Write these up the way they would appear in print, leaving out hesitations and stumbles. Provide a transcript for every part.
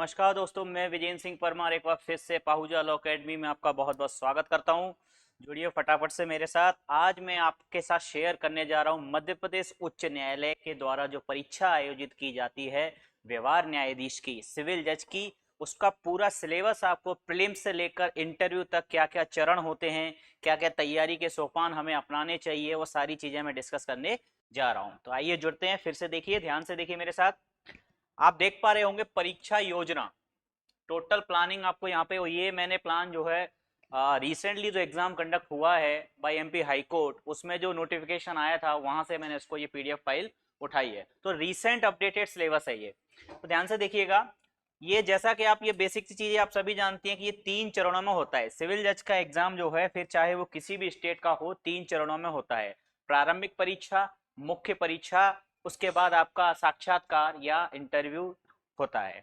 नमस्कार दोस्तों, मैं विजेंद्र सिंह परमार एक बार फिर से पाहुजा लॉ अकेडमी में आपका बहुत बहुत स्वागत करता हूं। जुड़िए फटाफट से मेरे साथ। आज मैं आपके साथ शेयर करने जा रहा हूं मध्य प्रदेश उच्च न्यायालय के द्वारा जो परीक्षा आयोजित की जाती है व्यवहार न्यायाधीश की, सिविल जज की, उसका पूरा सिलेबस आपको प्रीलिम्स से लेकर इंटरव्यू तक क्या क्या चरण होते हैं, क्या क्या तैयारी के सोपान हमें अपनाने चाहिए, वो सारी चीजें मैं डिस्कस करने जा रहा हूँ। तो आइए जुड़ते हैं, फिर से देखिए, ध्यान से देखिए मेरे साथ। आप देख पा रहे होंगे परीक्षा योजना, टोटल प्लानिंग आपको यहाँ पे, ये मैंने प्लान जो है रिसेंटली जो एग्जाम कंडक्ट हुआ है बाय एमपी हाई कोर्ट, उसमें जो नोटिफिकेशन आया था वहां से मैंने इसको ये पीडीएफ फाइल उठाई है। तो रिसेंट अपडेटेड सिलेबस है ये, तो ध्यान से देखिएगा। ये जैसा कि आप ये बेसिक चीजें आप सभी जानती हैं कि ये 3 चरणों में होता है। सिविल जज का एग्जाम जो है, फिर चाहे वो किसी भी स्टेट का हो, 3 चरणों में होता है। प्रारंभिक परीक्षा, मुख्य परीक्षा, उसके बाद आपका साक्षात्कार या इंटरव्यू होता है।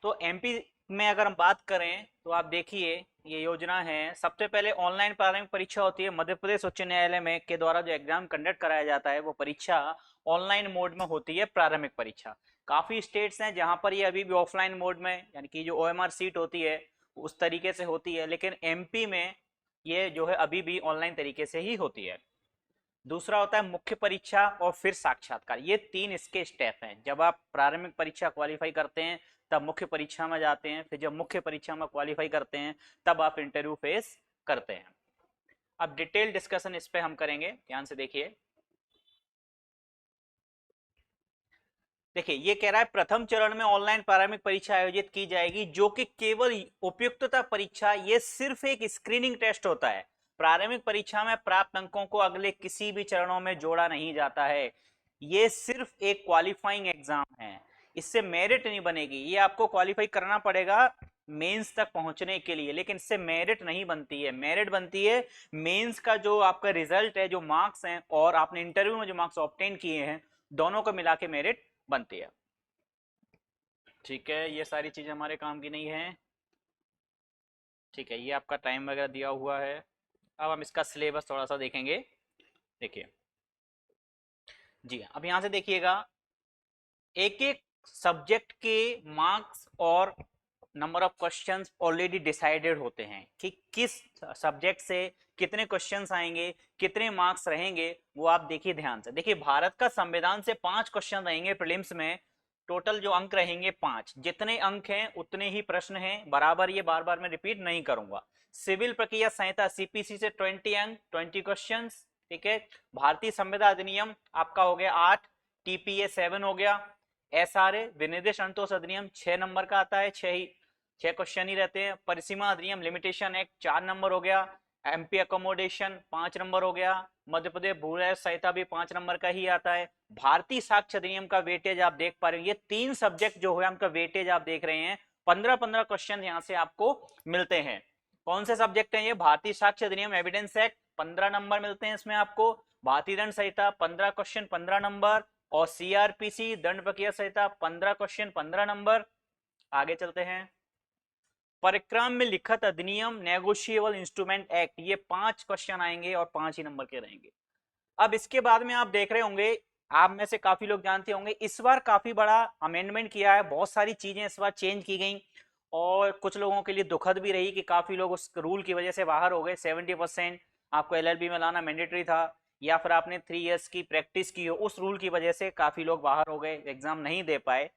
तो एमपी में अगर हम बात करें तो आप देखिए ये योजना है। सबसे पहले ऑनलाइन प्रारंभिक परीक्षा होती है। मध्य प्रदेश उच्च न्यायालय में के द्वारा जो एग्जाम कंडक्ट कराया जाता है वो परीक्षा ऑनलाइन मोड में होती है, प्रारंभिक परीक्षा। काफी स्टेट्स हैं जहां पर ये अभी भी ऑफलाइन मोड में, यानी कि जो ओएमआर सीट होती है उस तरीके से होती है, लेकिन एमपी में ये जो है अभी भी ऑनलाइन तरीके से ही होती है। दूसरा होता है मुख्य परीक्षा और फिर साक्षात्कार। ये 3 इसके स्टेप हैं। जब आप प्रारंभिक परीक्षा क्वालिफाई करते हैं तब मुख्य परीक्षा में जाते हैं, फिर जब मुख्य परीक्षा में क्वालिफाई करते हैं तब आप इंटरव्यू फेस करते हैं। अब डिटेल डिस्कशन इस पे हम करेंगे, ध्यान से देखिए। देखिए ये कह रहा है प्रथम चरण में ऑनलाइन प्रारंभिक परीक्षा आयोजित की जाएगी, जो कि केवल उपयुक्तता परीक्षा, ये सिर्फ एक स्क्रीनिंग टेस्ट होता है। प्रारंभिक परीक्षा में प्राप्त अंकों को अगले किसी भी चरणों में जोड़ा नहीं जाता है। ये सिर्फ एक क्वालिफाइंग एग्जाम है, इससे मेरिट नहीं बनेगी। ये आपको क्वालिफाई करना पड़ेगा मेंस तक पहुंचने के लिए, लेकिन इससे मेरिट नहीं बनती है। मेरिट बनती है मेंस का जो आपका रिजल्ट है, जो मार्क्स हैं, और आपने इंटरव्यू में जो मार्क्स ऑब्टेन किए हैं, दोनों को मिला के मेरिट बनती है। ठीक है, ये सारी चीजें हमारे काम की नहीं है। ठीक है, ये आपका टाइम वगैरह दिया हुआ है। अब हम इसका सिलेबस थोड़ा सा देखेंगे। देखिए जी, अब यहाँ से देखिएगा, एक एक सब्जेक्ट के मार्क्स और number of questions already decided होते हैं कि किस सब्जेक्ट से कितने क्वेश्चंस आएंगे, कितने मार्क्स रहेंगे, वो आप देखिए ध्यान से। देखिए भारत का संविधान से 5 क्वेश्चन रहेंगे प्रीलिम्स में। टोटल जो अंक रहेंगे 5, जितने अंक हैं उतने ही प्रश्न हैं, बराबर। ये बार बार मैं रिपीट नहीं करूंगा। सिविल प्रक्रिया संहिता सीपीसी से 20 अंक, 20 क्वेश्चन। ठीक है, भारतीय संविदा अधिनियम आपका हो गया 8, टीपीए 7 हो गया, एसआरए विनिर्देश संतोष अधिनियम 6 नंबर का आता है, 6 क्वेश्चन ही रहते हैं। परिसीमा अधिनियम लिमिटेशन एक्ट 4 नंबर हो गया। एमपी अकोमोडेशन 5 नंबर हो गया। मध्य प्रदेश भू संहिता भी 5 नंबर का ही आता है। भारतीय साक्ष्य अधिनियम का वेटेज आप देख पा रहे हैं, ये 3 सब्जेक्ट जो है उनका वेटेज आप देख रहे हैं। 15-15 क्वेश्चन यहाँ से आपको मिलते हैं। कौन से सब्जेक्ट है ये? भारतीय साक्ष्य अधिनियम एविडेंस एक्ट 15 नंबर मिलते हैं इसमें आपको। भारतीय दंड संहिता 15 क्वेश्चन 15 नंबर, और सीआरपीसी दंड प्रक्रिया संहिता 15 क्वेश्चन 15 नंबर। आगे चलते हैं। परिक्रम में लिखित अधिनियम नेगोशिएबल इंस्ट्रूमेंट एक्ट, ये 5 क्वेश्चन आएंगे और 5 ही नंबर के रहेंगे। अब इसके बाद में आप देख रहे होंगे, आप में से काफी लोग जानते होंगे, इस बार काफी बड़ा अमेंडमेंट किया है, बहुत सारी चीजें इस बार चेंज की गई, और कुछ लोगों के लिए दुखद भी रही कि काफी लोग उस रूल की वजह से बाहर हो गए। 70% आपको एलएलबी में लाना मैंडेटरी था, या फिर आपने 3 इयर्स की प्रैक्टिस की हो, उस रूल की वजह से काफी लोग बाहर हो गए, एग्जाम नहीं दे पाए।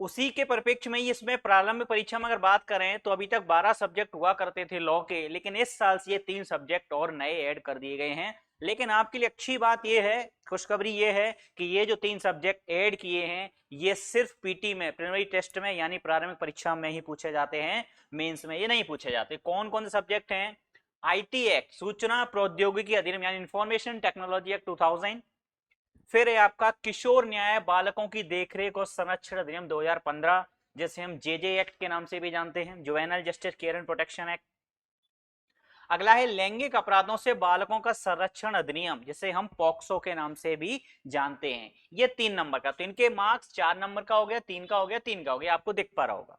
उसी के परिप्रेक्ष्य में इसमें प्रारंभिक परीक्षा में अगर बात करें तो अभी तक 12 सब्जेक्ट हुआ करते थे लॉ के, लेकिन इस साल से ये 3 सब्जेक्ट और नए ऐड कर दिए गए हैं। लेकिन आपके लिए अच्छी बात ये है, खुशखबरी ये है कि ये जो 3 सब्जेक्ट ऐड किए हैं ये सिर्फ पीटी में, प्रीलिमिनरी टेस्ट में, यानी प्रारंभिक परीक्षा में ही पूछे जाते हैं, मेंस में ये नहीं पूछे जाते। कौन कौन से सब्जेक्ट हैं? आईटी एक्ट, सूचना प्रौद्योगिकी अधिनियम यानी इंफॉर्मेशन टेक्नोलॉजी एक्ट 2000। फिर है आपका किशोर न्याय बालकों की देखरेख और संरक्षण अधिनियम 2015, जिसे हम जेजे एक्ट के नाम से भी जानते हैं, juvenile justice care and protection act. अगला है लैंगिक अपराधों से बालकों का संरक्षण अधिनियम, जिसे हम पॉक्सो के नाम से भी जानते हैं। ये 3 नंबर का, तो इनके मार्क्स 4 नंबर का हो गया, 3 का हो गया, 3 का हो गया, आपको दिख पा रहा होगा।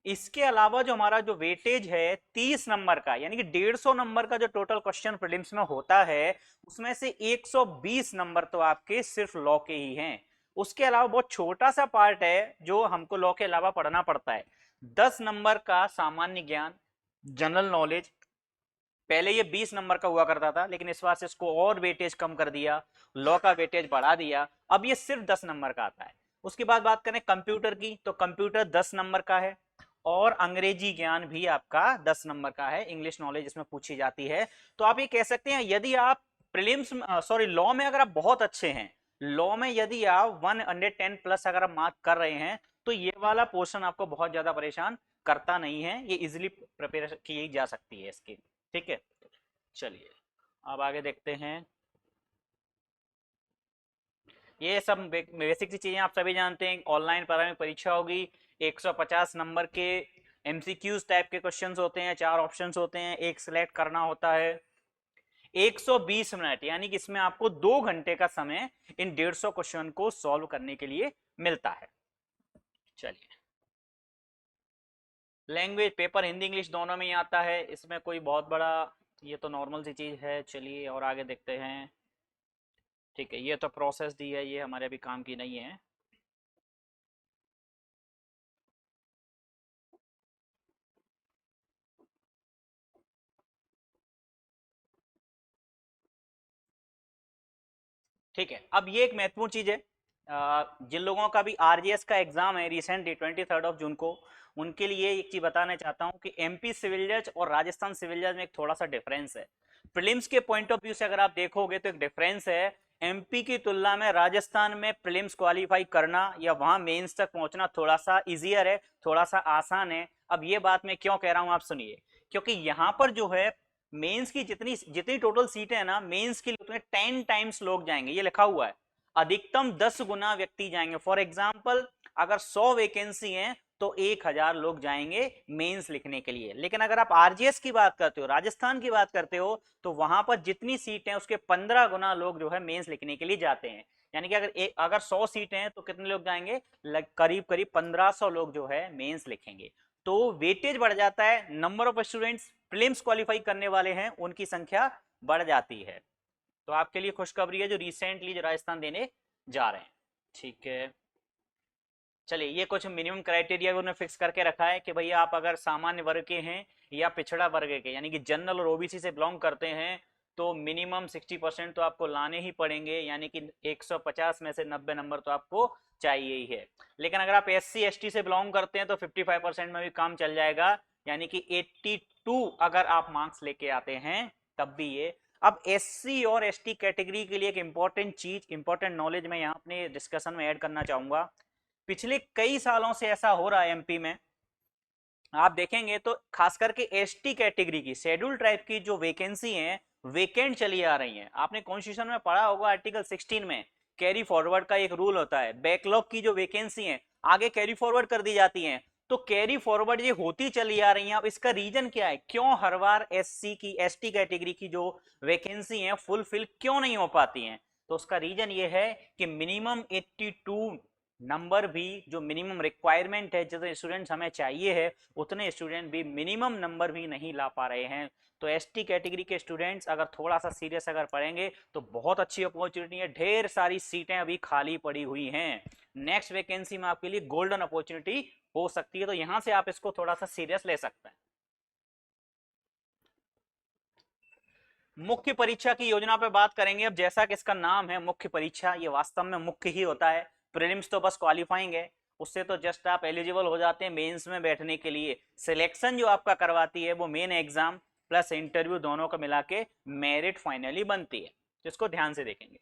इसके अलावा जो हमारा जो वेटेज है 30 नंबर का, यानी कि 150 नंबर का जो टोटल क्वेश्चन प्रीलिम्स में होता है, उसमें से 120 नंबर तो आपके सिर्फ लॉ के ही हैं। उसके अलावा बहुत छोटा सा पार्ट है जो हमको लॉ के अलावा पढ़ना पड़ता है। 10 नंबर का सामान्य ज्ञान, जनरल नॉलेज। पहले ये 20 नंबर का हुआ करता था, लेकिन इस बार से इसको और वेटेज कम कर दिया, लॉ का वेटेज बढ़ा दिया, अब ये सिर्फ 10 नंबर का आता है। उसके बाद बात करें कंप्यूटर की, तो कंप्यूटर 10 नंबर का है, और अंग्रेजी ज्ञान भी आपका 10 नंबर का है, इंग्लिश नॉलेज इसमें पूछी जाती है। तो आप ये कह सकते हैं यदि आप प्रीलिम्स सॉरी लॉ में अगर आप बहुत अच्छे हैं, लॉ में यदि आप 110 प्लस अगर आप मार्क कर रहे हैं, तो ये वाला पोर्शन आपको बहुत ज्यादा परेशान करता नहीं है, ये इजिली प्रिपेयर की जा सकती है इसकी। ठीक है, चलिए अब आगे देखते हैं। ये सब बेसिक सी चीजें आप सभी जानते हैं। ऑनलाइन प्रारंभिक परीक्षा होगी, 150 नंबर के एमसीक्यूज टाइप के क्वेश्चंस होते हैं, 4 ऑप्शंस होते हैं, एक सिलेक्ट करना होता है। 120 मिनट, यानी कि इसमें आपको 2 घंटे का समय इन 150 क्वेश्चन को सॉल्व करने के लिए मिलता है। चलिए, लैंग्वेज पेपर हिंदी इंग्लिश दोनों में ही आता है, इसमें कोई बहुत बड़ा, ये तो नॉर्मल सी चीज है। चलिए और आगे देखते हैं। ठीक है, ये तो प्रोसेस दी है, ये हमारे अभी काम की नहीं है। ठीक है, अब ये एक महत्वपूर्ण चीज है, जिन लोगों का भी आरजीएस का एग्जाम है रिसेंटली 23 जून को, उनके लिए एक चीज बताना चाहता हूं कि एमपी सिविल जज और राजस्थान सिविल जज में एक थोड़ा सा डिफरेंस है। प्रीलिम्स के पॉइंट ऑफ व्यू से अगर आप देखोगे तो एक डिफरेंस है। एमपी की तुलना में राजस्थान में प्रीलिम्स क्वालिफाई करना या वहां मेंस तक पहुंचना थोड़ा सा इजियर है, थोड़ा सा आसान है। अब ये बात मैं क्यों कह रहा हूं आप सुनिए, क्योंकि यहां पर जो है मेंस की जितनी जितनी टोटल सीटें हैं ना, मेंस के लिए उतने 10 टाइम्स लोग जाएंगे, ये लिखा हुआ है। अधिकतम 10 गुना व्यक्ति जाएंगे। फॉर एग्जाम्पल, अगर 100 वैकेंसी हैं तो 1000 लोग जाएंगे मेंस लिखने के लिए। लेकिन अगर आप आरजीएस की बात करते हो, राजस्थान की बात करते हो, तो वहां पर जितनी सीटें हैं उसके 15 गुना लोग जो है मेंस लिखने के लिए जाते हैं। यानी कि अगर 100 सीटें हैं तो कितने लोग जाएंगे, करीब करीब 1500 लोग जो है मेंस लिखेंगे। तो वेटेज बढ़ जाता है, number of students prelims qualify करने वाले हैं उनकी संख्या बढ़ जाती है। तो आपके लिए खुशखबरी है जो रिसेंटली जो राजस्थान देने जा रहे हैं। ठीक है, चलिए ये कुछ मिनिमम क्राइटेरिया उन्होंने फिक्स करके रखा है कि भैया आप अगर सामान्य वर्ग के हैं या पिछड़ा वर्ग के, यानी कि जनरल और ओबीसी से बिलोंग करते हैं, तो मिनिमम 60% तो आपको लाने ही पड़ेंगे, यानी कि 150 में से 90 नंबर तो आपको चाहिए ही है। लेकिन अगर आप एससी एसटी से बिलोंग करते हैं तो 55% में भी काम चल जाएगा, यानी कि 82 अगर आप मार्क्स लेके आते हैं तब भी ये। अब एससी और एसटी कैटेगरी के लिए एक इंपॉर्टेंट चीज, इंपॉर्टेंट नॉलेज मैं यहाँ अपने डिस्कशन में ऐड करना चाहूंगा। पिछले कई सालों से ऐसा हो रहा है एमपी में, आप देखेंगे तो खास करके एसटी कैटेगरी की, शेड्यूल ट्राइब की जो वैकेंसी है वेकेंट चली आ रही है। आपने कॉन्स्टिट्यूशन में पढ़ा होगा आर्टिकल 16 में कैरी फॉरवर्ड का एक रूल होता है, बैकलॉग की जो वैकेंसी है आगे कैरी फॉरवर्ड कर दी जाती है। तो कैरी फॉरवर्ड ये होती चली आ रही है। अब इसका रीजन क्या है, क्यों हर बार एससी की एसटी कैटेगरी की जो वैकेंसी है फुलफिल क्यों नहीं हो पाती हैं? तो उसका रीजन ये है कि मिनिमम 82 नंबर भी जो मिनिमम रिक्वायरमेंट है, जितने स्टूडेंट्स हमें चाहिए है उतने स्टूडेंट भी मिनिमम नंबर भी नहीं ला पा रहे हैं। तो एसटी कैटेगरी के स्टूडेंट्स अगर थोड़ा सा सीरियस अगर पढ़ेंगे तो बहुत अच्छी अपॉर्चुनिटी है, ढेर सारी सीटें अभी खाली पड़ी हुई हैं। नेक्स्ट वैकेंसी में आपके लिए गोल्डन अपॉर्चुनिटी हो सकती है, तो यहां से आप इसको थोड़ा सा सीरियस ले सकते हैं। मुख्य परीक्षा की योजना पे बात करेंगे। अब जैसा कि इसका नाम है मुख्य परीक्षा, ये वास्तव में मुख्य ही होता है। प्रीलिम्स तो बस क्वालिफाइंग है, उससे तो जस्ट आप एलिजिबल हो जाते हैं मेंस में बैठने के लिए। सिलेक्शन जो आपका करवाती है वो मेन एग्जाम प्लस इंटरव्यू दोनों को मिला के मेरिट फाइनली बनती है, जिसको ध्यान से देखेंगे।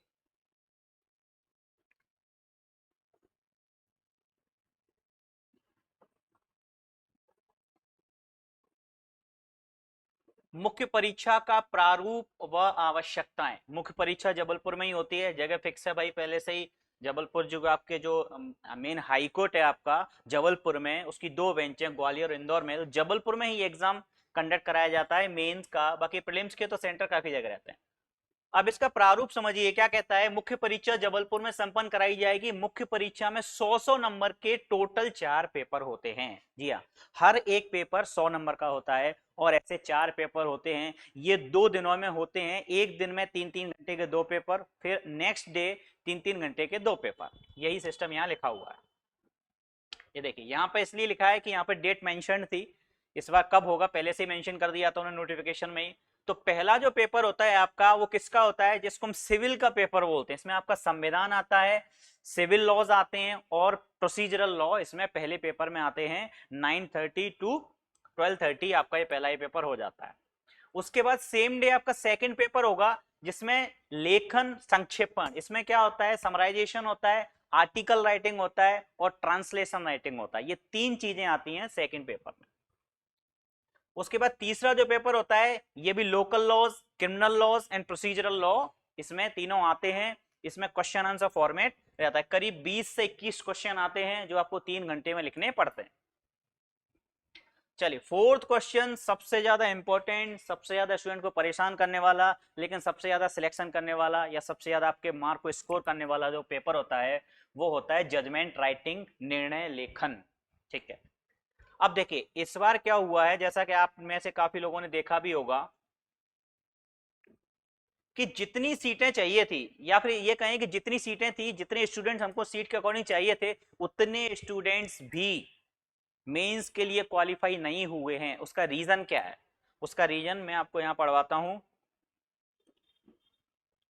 मुख्य परीक्षा का प्रारूप व आवश्यकताएं। मुख्य परीक्षा जबलपुर में ही होती है, जगह फिक्स है भाई पहले से ही। जबलपुर जो आपके जो मेन हाई कोर्ट है आपका जबलपुर में, उसकी 2 बेंच है ग्वालियर और इंदौर में, तो जबलपुर में ही एग्जाम कंडक्ट कराया जाता है मेंस का। बाकी प्रीलिम्स के तो सेंटर काफी जगह रहते हैं। अब इसका प्रारूप समझिए क्या कहता है। मुख्य परीक्षा जबलपुर में संपन्न कराई जाएगी। मुख्य परीक्षा में 100 नंबर के टोटल 4 पेपर होते हैं। जी हाँ, हर एक पेपर 100 नंबर का होता है और ऐसे 4 पेपर होते हैं। ये 2 दिनों में होते हैं। एक दिन में 3-3 घंटे के 2 पेपर, फिर नेक्स्ट डे 3-3 घंटे के 2 पेपर। यही सिस्टम यहाँ लिखा हुआ है। ये देखिए यहाँ पे इसलिए लिखा है कि यहाँ पे डेट मेंशन थी। इस बार कब होगा पहले से मेंशन कर दिया था उन्होंने नोटिफिकेशन में ही। तो पहला जो पेपर होता है आपका वो किसका होता है, जिसको हम सिविल का पेपर बोलते हैं। इसमें आपका संविधान आता है, सिविल लॉज आते हैं और प्रोसीजरल लॉ इसमें पहले पेपर में आते हैं। 9:30 to 12:30 आपका ये पहला ही पेपर हो जाता है। उसके बाद सेम डे आपका सेकंड पेपर होगा जिसमें लेखन संक्षेपण, इसमें क्या होता है, समराइजेशन होता है, आर्टिकल राइटिंग होता है और ट्रांसलेशन राइटिंग होता है। ये 3 चीजें आती हैं सेकंड पेपर में। उसके बाद तीसरा जो पेपर होता है ये भी local laws, criminal laws and procedural law, इसमें तीनों आते हैं। इसमें क्वेश्चन आंसर फॉर्मेट रहता है। करीब 20 से 21 क्वेश्चन आते हैं जो आपको 3 घंटे में लिखने पड़ते हैं। चलिए फोर्थ क्वेश्चन सबसे ज्यादा इंपॉर्टेंट, सबसे ज्यादा स्टूडेंट को परेशान करने वाला, लेकिन सबसे ज्यादा सिलेक्शन करने वाला या सबसे ज्यादा आपके मार्क को स्कोर करने वाला जो पेपर होता है वो होता है जजमेंट राइटिंग, निर्णय लेखन। ठीक है, अब देखिए इस बार क्या हुआ है, जैसा कि आप में से काफी लोगों ने देखा भी होगा कि जितनी सीटें चाहिए थी, या फिर ये कहें कि जितनी सीटें थी, जितने स्टूडेंट्स हमको सीट के अकॉर्डिंग चाहिए थे, उतने स्टूडेंट्स भी मेंस के लिए क्वालिफाई नहीं हुए हैं। उसका रीजन क्या है, उसका रीजन मैं आपको यहां पढ़वाता हूं।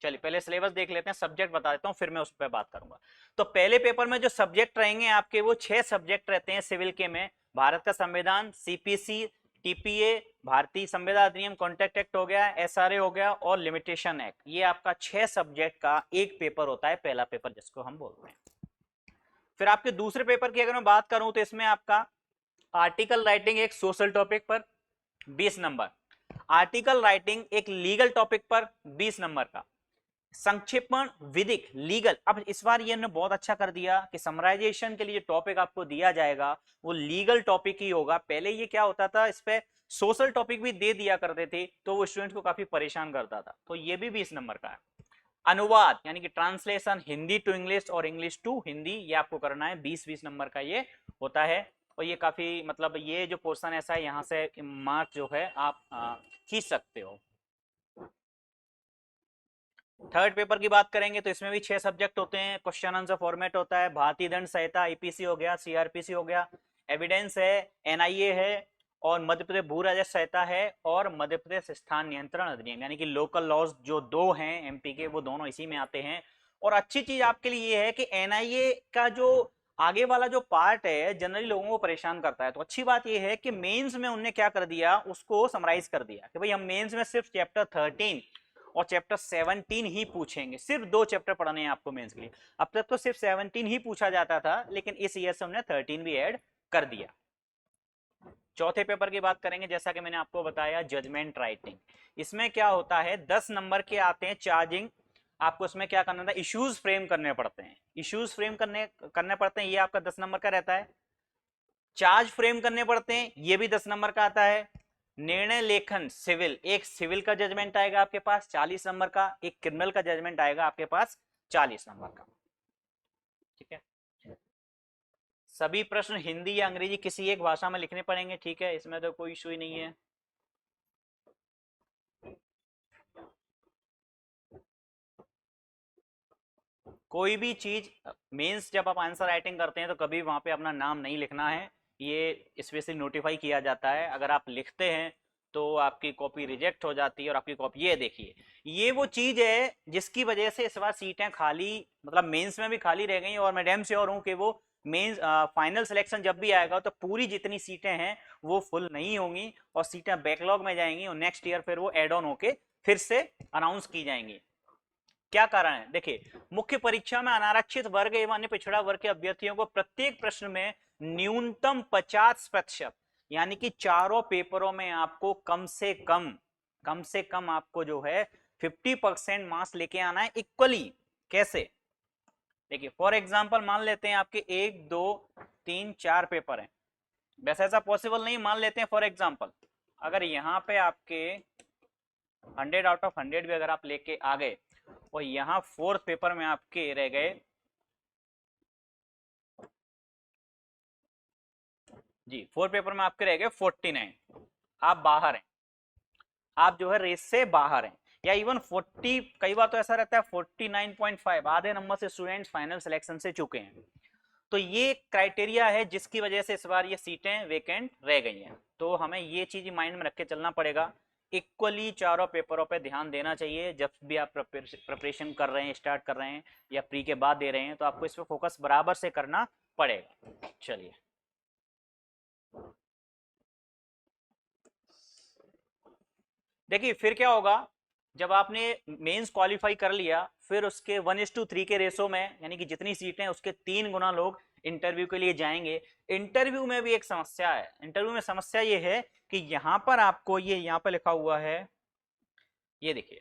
चलिए पहले सिलेबस देख लेते हैं, सब्जेक्ट बता देता हूं फिर मैं उस पर बात करूंगा। तो पहले पेपर में जो सब्जेक्ट रहेंगे आपके वो 6 सब्जेक्ट रहते हैं सिविल के में। भारत का संविधान, सीपीसी, टीपीए, भारतीय संविधान अधिनियम, कॉन्ट्रैक्ट एक्ट हो गया, एसआरए हो गया और लिमिटेशन एक्ट। ये आपका 6 सब्जेक्ट का एक पेपर होता है, पहला पेपर जिसको हम बोलते हैं। फिर आपके दूसरे पेपर की अगर मैं बात करूं तो इसमें आपका आर्टिकल राइटिंग एक सोशल टॉपिक पर 20 नंबर, आर्टिकल राइटिंग एक लीगल टॉपिक पर 20 नंबर का, संक्षेपण विधिक लीगल। अब इस बार ये ने बहुत अच्छा कर दिया कि समराइजेशन के लिए टॉपिक आपको दिया जाएगा वो लीगल टॉपिक ही होगा। पहले ये क्या होता था, इस पे सोशल टॉपिक भी दे दिया करते थे तो वो स्टूडेंट को काफी परेशान करता था। तो ये भी 20 नंबर का है। अनुवाद यानी कि ट्रांसलेशन, हिंदी टू इंग्लिश और इंग्लिश टू हिंदी, ये आपको करना है। 20-20 नंबर का ये होता है और ये काफी मतलब ये जो पोर्शन ऐसा है यहाँ से मार्क जो है आप खींच सकते हो। थर्ड पेपर की बात करेंगे तो इसमें भी 6 सब्जेक्ट होते हैं। क्वेश्चन आंसर फॉर्मेट होता है, भारतीय दंड संहिता, आईपीसी हो गया, सीआरपीसी हो गया, एविडेंस है, एनआईए है और मध्य प्रदेश भू राजस्व संहिता है और मध्य प्रदेश स्थान नियंत्रण अधिनियम, यानी कि लोकल लॉज जो 2 हैं एमपी के वो दोनों इसी में आते हैं। और अच्छी चीज आपके लिए ये है कि एनआईए का जो आगे वाला जो पार्ट है जनरली लोगों को परेशान करता है। तो अच्छी बात यह है कि मेंस में उन्होंने क्या कर दिया, उसको समराइज कर दिया कि भाई हम मेंस में सिर्फ चैप्टर 13 और चैप्टर 17 ही पूछेंगे। सिर्फ 2 चैप्टर पढ़ने हैं आपको मेंस के लिए। अब तक तो सिर्फ 17 ही पूछा जाता था, लेकिन इस ईयर से हमने 13 भी ऐड कर दिया। चौथे पेपर की बात करेंगे, जैसा कि मैंने आपको बताया जजमेंट राइटिंग। इसमें क्या होता है 10 नंबर के आते हैं चार्जिंग। आपको इसमें क्या करना था, इश्यूज फ्रेम करने पड़ते हैं। इश्यूज फ्रेम करने पड़ते हैं, ये आपका 10 नंबर का रहता है। चार्ज फ्रेम करने पड़ते हैं, ये भी 10 नंबर का आता है। निर्णय लेखन सिविल, एक सिविल का जजमेंट आएगा आपके पास 40 नंबर का, एक क्रिमिनल का जजमेंट आएगा आपके पास 40 नंबर का। ठीक है, सभी प्रश्न हिंदी या अंग्रेजी किसी एक भाषा में लिखने पड़ेंगे। ठीक है, इसमें तो कोई इशू ही नहीं है। कोई भी चीज मेंस जब आप आंसर राइटिंग करते हैं तो कभी वहां पे अपना नाम नहीं लिखना है, ये स्पेशली नोटिफाई किया जाता है। अगर आप लिखते हैं तो आपकी कॉपी रिजेक्ट हो जाती है और आपकी कॉपी, ये देखिए ये वो चीज है जिसकी वजह से इस बार सीटें खाली, मतलब मेंस में भी खाली रह गई। और मैं डैम श्योर हूं कि वो मेंस फाइनल सिलेक्शन जब भी आएगा तो पूरी जितनी सीटें हैं वो फुल नहीं होंगी और सीटें बैकलॉग में जाएंगी और नेक्स्ट ईयर फिर वो एड ऑन होके फिर से अनाउंस की जाएंगी। क्या कारण है, देखिए मुख्य परीक्षा में अनारक्षित वर्ग एवं अन्य पिछड़ा वर्ग के अभ्यर्थियों को प्रत्येक प्रश्न में न्यूनतम 50%, यानी कि चारों पेपरों में आपको कम से कम आपको जो है 50% मार्क्स लेके आना है इक्वली। कैसे, देखिए फॉर एग्जांपल मान लेते हैं आपके 1 2 3 4 पेपर हैं। वैसे ऐसा पॉसिबल नहीं, मान लेते हैं फॉर एग्जांपल अगर यहाँ पे आपके 100 आउट ऑफ 100 भी अगर आप लेके आ गए और यहाँ फोर्थ पेपर में आपके रह गए जी, फोर्थ पेपर में आपके रह गए 49, आप बाहर हैं, आप जो है रेस से बाहर हैं, या इवन 40, कई बार तो ऐसा रहता है 49.5, आधे नंबर से स्टूडेंट्स फाइनल सिलेक्शन से चुके हैं। तो ये क्राइटेरिया है जिसकी वजह से इस बार ये सीटें वेकेंट रह गई हैं। तो हमें ये चीज माइंड में रख के चलना पड़ेगा, इक्वली चारों पेपरों पे ध्यान देना चाहिए। जब भी आप प्रिपरेशन कर रहे हैं, स्टार्ट कर रहे हैं या प्री के बाद दे रहे हैं, तो आपको इस पर फोकस बराबर से करना पड़ेगा। चलिए, देखिए फिर क्या होगा, जब आपने मेंस क्वालिफाई कर लिया, फिर उसके 1:3 के रेशो में, यानी कि जितनी सीटें उसके 3 गुना लोग इंटरव्यू के लिए जाएंगे। इंटरव्यू में भी एक समस्या है, इंटरव्यू में समस्या ये है कि यहाँ पर आपको, ये यहाँ पर लिखा हुआ है, ये देखिए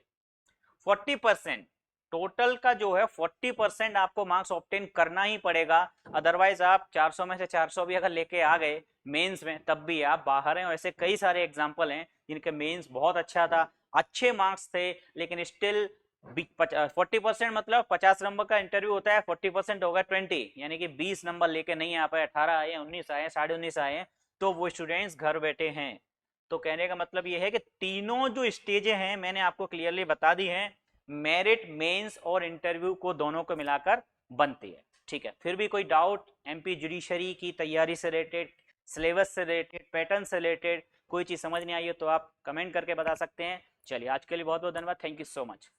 40%, टोटल का जो है 40% आपको मार्क्स ऑब्टेन करना ही पड़ेगा। अदरवाइज आप 400 में से 400 भी अगर लेके आ गए मेंस में, तब भी आप बाहर हैं। और ऐसे कई सारे एग्जांपल हैं जिनके मेंस बहुत अच्छा था, अच्छे मार्क्स थे, लेकिन स्टिल 40% मतलब 50 नंबर का इंटरव्यू होता है, 40% होगा 20, यानी कि 20 नंबर लेके नहीं आ पाए, 18 आए, 19 आए, 19.5 आए, तो वो स्टूडेंट्स घर बैठे हैं। तो कहने का मतलब ये है कि तीनों जो स्टेजें हैं मैंने आपको क्लियरली बता दी हैं, मेरिट, मेंस और इंटरव्यू को दोनों को मिलाकर बनती है। ठीक है, फिर भी कोई डाउट एमपी जुडिशरी की तैयारी से रिलेटेड, सिलेबस से रिलेटेड, पैटर्न से रिलेटेड कोई चीज समझ नहीं आई है तो आप कमेंट करके बता सकते हैं। चलिए, आज के लिए बहुत बहुत धन्यवाद, थैंक यू सो मच।